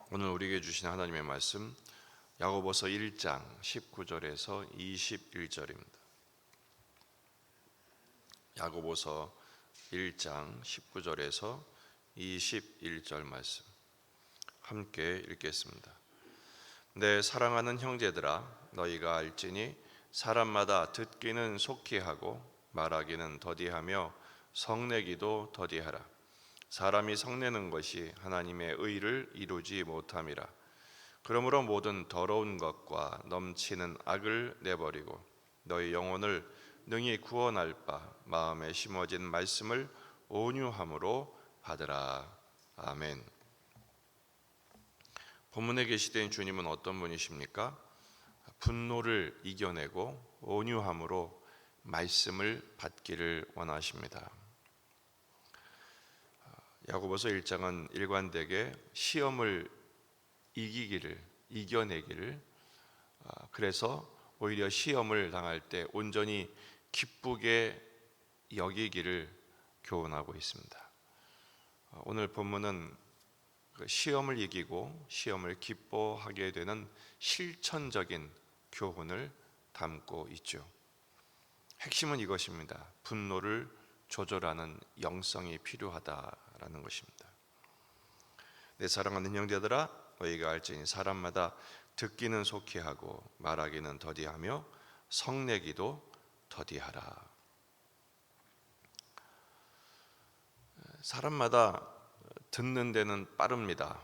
오늘 우리에게 주신 하나님의 말씀 야고보서 1장 19절에서 21절입니다. 야고보서 1장 19절에서 21절 말씀 함께 읽겠습니다. 내 사랑하는 형제들아, 너희가 알지니 사람마다 듣기는 속히 하고 말하기는 더디하며 성내기도 더디하라. 사람이 성내는 것이 하나님의 의를 이루지 못함이라. 그러므로 모든 더러운 것과 넘치는 악을 내버리고 너희 영혼을 능히 구원할 바 마음에 심어진 말씀을 온유함으로 받으라. 아멘. 본문에 계시된 주님은 어떤 분이십니까? 분노를 이겨내고 온유함으로 말씀을 받기를 원하십니다. 야고보서 1장은 일관되게 시험을 이겨내기를, 그래서 오히려 시험을 당할 때 온전히 기쁘게 여기기를 교훈하고 있습니다. 오늘 본문은 시험을 이기고 시험을 기뻐하게 되는 실천적인 교훈을 담고 있죠. 핵심은 이것입니다. 분노를 조절하는 영성이 필요하다라는 것입니다. 내 사랑하는 형제들아, 너희가 알지니 사람마다 듣기는 속히 하고 말하기는 더디하며 성내기도 더디하라. 사람마다 듣는 데는 빠릅니다.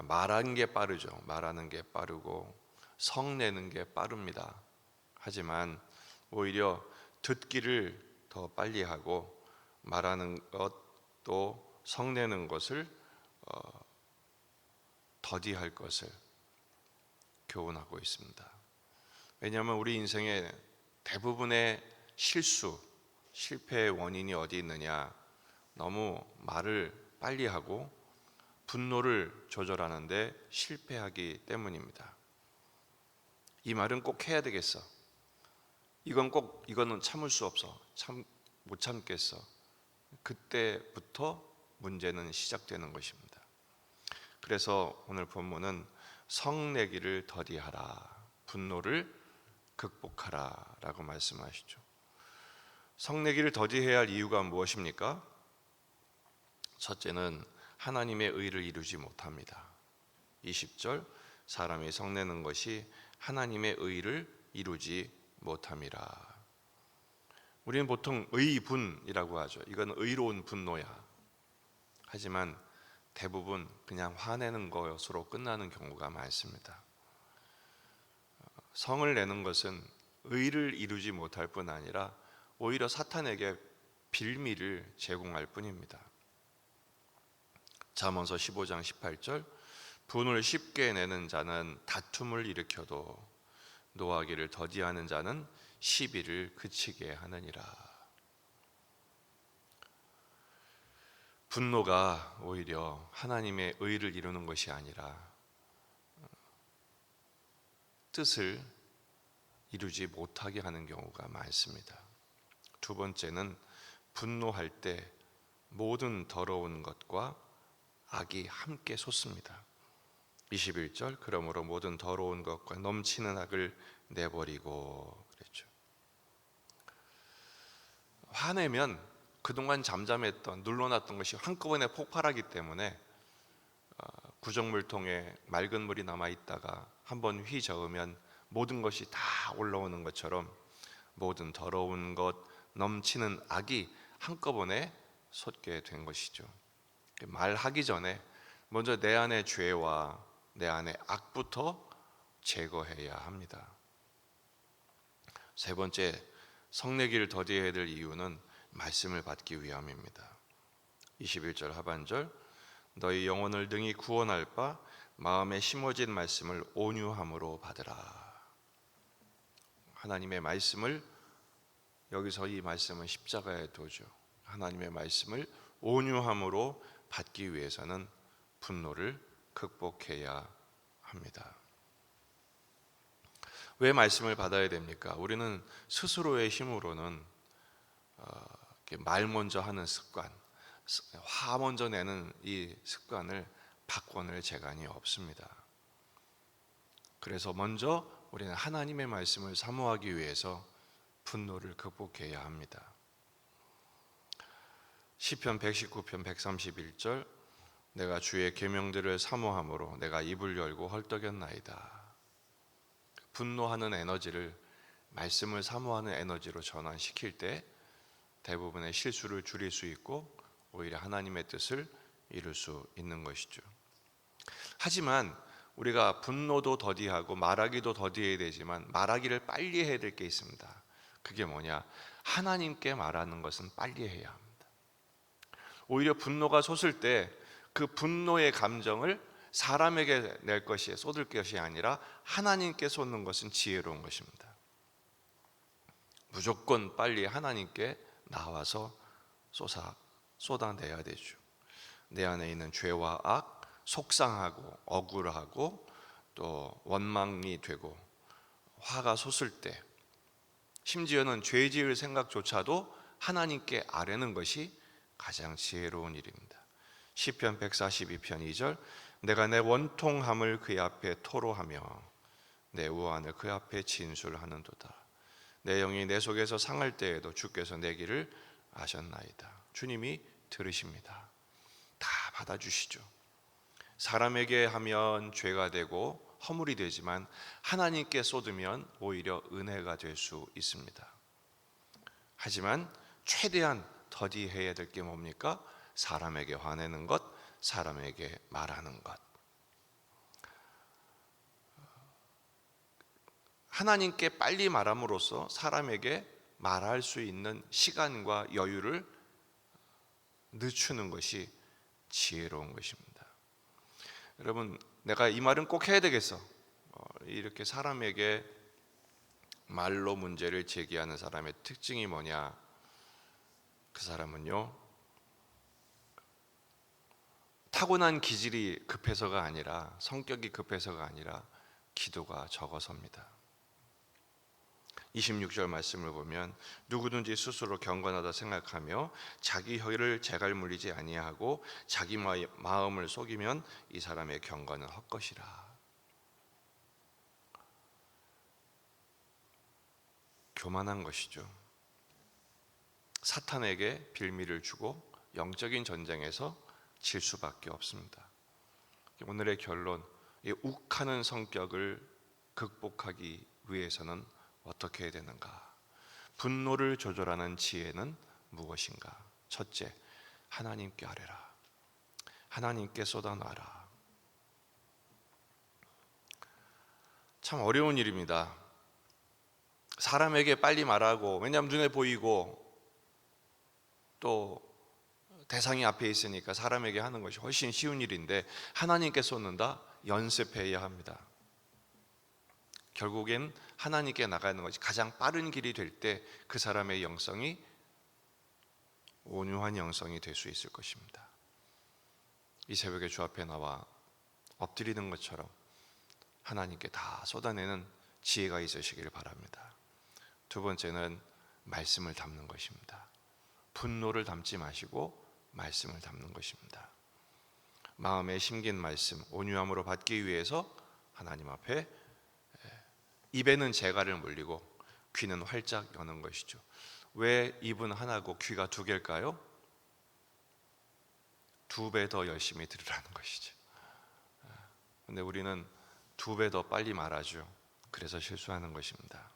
말하는 게 빠르죠. 말하는 게 빠르고 성내는 게 빠릅니다. 하지만 오히려 듣기를 더 빨리 하고 말하는 것도 성내는 것을 더디할 것을 교훈하고 있습니다. 왜냐하면 우리 인생의 대부분의 실패의 원인이 어디 있느냐? 너무 말을 빨리 하고 분노를 조절하는데 실패하기 때문입니다. 이 말은 꼭 해야 되겠어. 이거는 참을 수 없어. 못 참겠어. 그때부터 문제는 시작되는 것입니다. 그래서 오늘 본문은 성내기를 더디하라, 분노를 극복하라 라고 말씀하시죠. 성내기를 더디해야 할 이유가 무엇입니까? 첫째는 하나님의 의를 이루지 못합니다. 20절, 사람이 성내는 것이 하나님의 의를 이루지 못함이라. 우리는 보통 의분이라고 하죠. 이건 의로운 분노야. 하지만 대부분 그냥 화내는 것으로 끝나는 경우가 많습니다. 성을 내는 것은 의를 이루지 못할 뿐 아니라 오히려 사탄에게 빌미를 제공할 뿐입니다. 잠언서 15장 18절, 분을 쉽게 내는 자는 다툼을 일으켜도 노하기를 더디하는 자는 시비를 그치게 하느니라. 분노가 오히려 하나님의 의를 이루는 것이 아니라 뜻을 이루지 못하게 하는 경우가 많습니다. 두 번째는 분노할 때 모든 더러운 것과 악이 함께 솟습니다. 21절, 그러므로 모든 더러운 것과 넘치는 악을 내버리고 그랬죠. 화내면 그동안 잠잠했던, 눌러놨던 것이 한꺼번에 폭발하기 때문에 구정물통에 맑은 물이 남아있다가 한번 휘저으면 모든 것이 다 올라오는 것처럼 모든 더러운 것, 넘치는 악이 한꺼번에 솟게 된 것이죠. 말하기 전에 먼저 내 안의 죄와 내 안의 악부터 제거해야 합니다. 세 번째, 성내기를 더디해야 될 이유는 말씀을 받기 위함입니다. 21절 하반절, 너희 영혼을 능히 구원할 바 마음에 심어진 말씀을 온유함으로 받으라. 하나님의 말씀을, 여기서 이 말씀은 십자가의 도죠. 하나님의 말씀을 온유함으로 받기 위해서는 분노를 극복해야 합니다. 왜 말씀을 받아야 됩니까? 우리는 스스로의 힘으로는 말 먼저 하는 습관, 화 먼저 내는 이 습관을 바꿔낼 재간이 없습니다. 그래서 먼저 우리는 하나님의 말씀을 사모하기 위해서 분노를 극복해야 합니다. 시편 119편 131절, 내가 주의 계명들을 사모함으로 내가 입을 열고 헐떡였나이다. 분노하는 에너지를 말씀을 사모하는 에너지로 전환시킬 때 대부분의 실수를 줄일 수 있고 오히려 하나님의 뜻을 이룰 수 있는 것이죠. 하지만 우리가 분노도 더디하고 말하기도 더디해야 되지만 말하기를 빨리 해야 될 게 있습니다. 그게 뭐냐? 하나님께 말하는 것은 빨리 해야 합니다. 오히려 분노가 솟을 때 그 분노의 감정을 사람에게 낼 것이, 쏟을 것이 아니라 하나님께 쏟는 것은 지혜로운 것입니다. 무조건 빨리 하나님께 나와서 쏟아내야 되죠. 내 안에 있는 죄와 악, 속상하고 억울하고 또 원망이 되고 화가 솟을 때, 심지어는 죄 지을 생각조차도 하나님께 아뢰는 것이 가장 지혜로운 일입니다. 시편 142편 2절, 내가 내 원통함을 그의 앞에 토로하며 내 우환을 그 앞에 진술하는도다. 내 영이 내 속에서 상할 때에도 주께서 내 길을 아셨나이다. 주님이 들으십니다. 다 받아주시죠. 사람에게 하면 죄가 되고 허물이 되지만 하나님께 쏟으면 오히려 은혜가 될 수 있습니다. 하지만 최대한 더디해야 될 게 뭡니까? 사람에게 화내는 것, 사람에게 말하는 것. 하나님께 빨리 말함으로써 사람에게 말할 수 있는 시간과 여유를 늦추는 것이 지혜로운 것입니다. 여러분, 내가 이 말은 꼭 해야 되겠어. 이렇게 사람에게 말로 문제를 제기하는 사람의 특징이 뭐냐? 그 사람은요, 타고난 기질이 급해서가 아니라, 성격이 급해서가 아니라 기도가 적어서입니다. 26절 말씀을 보면 누구든지 스스로 경건하다 생각하며 자기 혀를 재갈 물리지 아니하고 자기 마음을 속이면 이 사람의 경건은 헛것이라. 교만한 것이죠. 사탄에게 빌미를 주고 영적인 전쟁에서 질 수밖에 없습니다. 오늘의 결론, 이 욱하는 성격을 극복하기 위해서는 어떻게 해야 되는가? 분노를 조절하는 지혜는 무엇인가? 첫째, 하나님께 아뢰라. 하나님께 쏟아놔라. 참 어려운 일입니다. 사람에게 빨리 말하고, 왜냐하면 눈에 보이고 또 대상이 앞에 있으니까 사람에게 하는 것이 훨씬 쉬운 일인데 하나님께 쏟는다? 연습해야 합니다. 결국엔 하나님께 나가는 것이 가장 빠른 길이 될 때 그 사람의 영성이 온유한 영성이 될 수 있을 것입니다. 이 새벽에 주 앞에 나와 엎드리는 것처럼 하나님께 다 쏟아내는 지혜가 있으시길 바랍니다. 두 번째는 말씀을 담는 것입니다. 분노를 담지 마시고 말씀을 담는 것입니다. 마음에 심긴 말씀, 온유함으로 받기 위해서 하나님 앞에 입에는 재갈을 물리고 귀는 활짝 여는 것이죠. 왜 입은 하나고 귀가 두 개일까요? 2배 더 열심히 들으라는 것이죠. 근데 우리는 2배 더 빨리 말하죠. 그래서 실수하는 것입니다.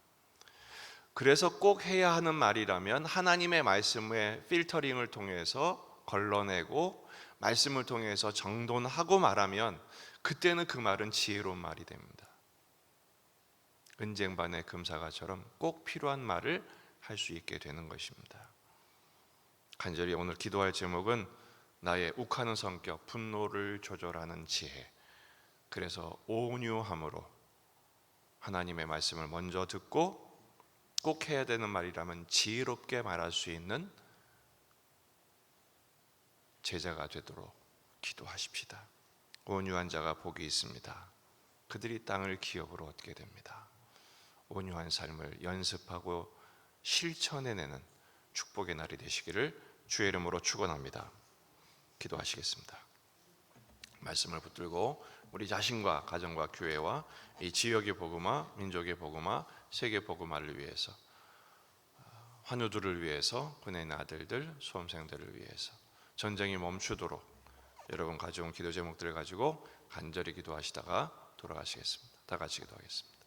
그래서 꼭 해야 하는 말이라면 하나님의 말씀의 필터링을 통해서 걸러내고 말씀을 통해서 정돈하고 말하면 그때는 그 말은 지혜로운 말이 됩니다. 은쟁반의 금사과처럼 꼭 필요한 말을 할 수 있게 되는 것입니다. 간절히 오늘 기도할 제목은 나의 욱하는 성격, 분노를 조절하는 지혜. 그래서 온유함으로 하나님의 말씀을 먼저 듣고 꼭 해야 되는 말이라면 지혜롭게 말할 수 있는 제자가 되도록 기도하십시다. 온유한 자가 복이 있습니다. 그들이 땅을 기업으로 얻게 됩니다. 온유한 삶을 연습하고 실천해내는 축복의 날이 되시기를 주의 이름으로 축원합니다. 기도하시겠습니다. 말씀을 붙들고 우리 자신과 가정과 교회와 이 지역의 복음화, 민족의 복음화, 세계 복음화를 위해서, 환우들을 위해서, 군에 있는 아들들, 수험생들을 위해서 전쟁이 멈추도록 여러분 가져온 기도 제목들을 가지고 간절히 기도하시다가 돌아가시겠습니다. 다 같이 기도하겠습니다.